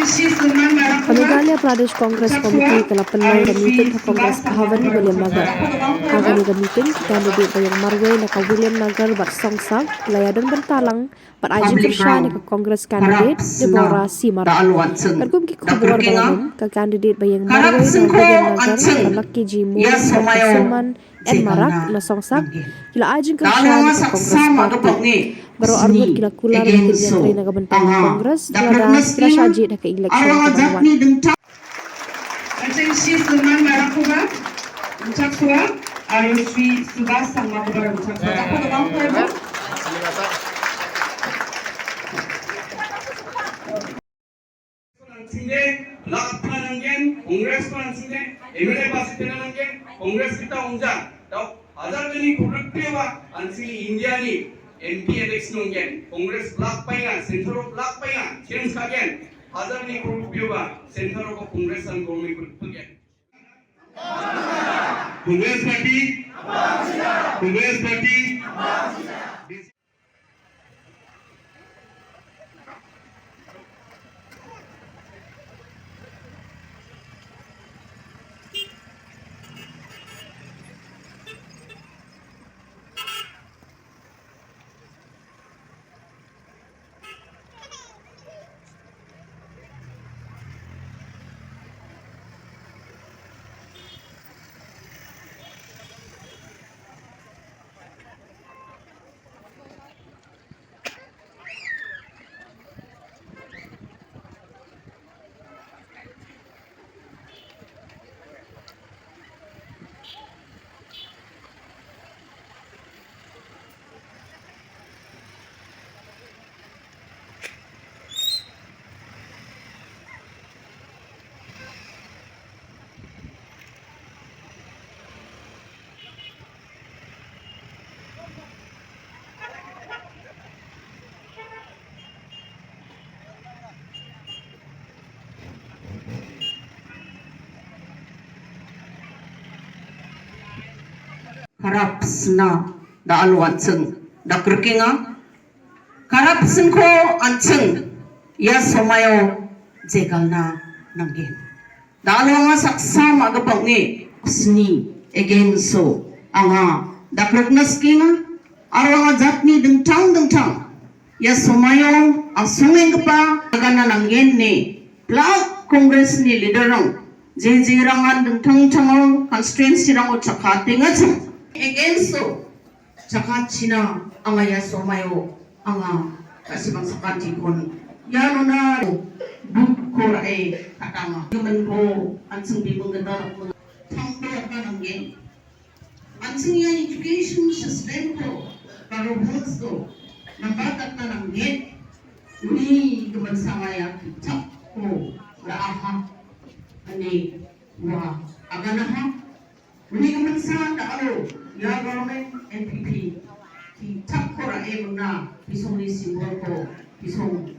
Meghalaya Pradesh Congress Committee kalapanay ka meeting sa Congress Bhavan William Nagar. Agani ka meeting candidate bayang Marway na ka William Nagar bat songsag layadan bentalang bat Jingkyrshan ka Congress candidate Deborah si Marak. Kagum ki kubuar balanum ka candidate bayang Marway na William Nagar kalaki jimu Shillong and Marak na songsag kila Jingkyrshan ka Congress party. Baru arwad kila kular na kinjantray na kabantang Congress kila saji na ka election kabanwan. MP election nunggen Congress block painga center of block painga change again hazar ni kurupioba center of Congress and government kurupiogen Congress party Karapsna da alwatseng da kerkinga karapsen ko antseng ya somayo jegalna nanggen da alwanga saksa magapangi sni again so anga da kerknaskinga arwanga jatni dengtang ya somayo asungeng pa agana nanggen ne plak congress ni leaderang jerangan dengtang constituency rango chakatinga chang again so chakachina anga ya somayo anga kasibang sakati kon yano na bukor ay katama yuman ko ansung bibong ganda tangko ka nanggen ansung ya education system ko para rules ko nabatat na nanggen ni yuman samaya kitap ko raaha ani wa aganaha Uni kaman sa daalo ya government NPP ki tapkora e muna pisong ni simbol ko pisong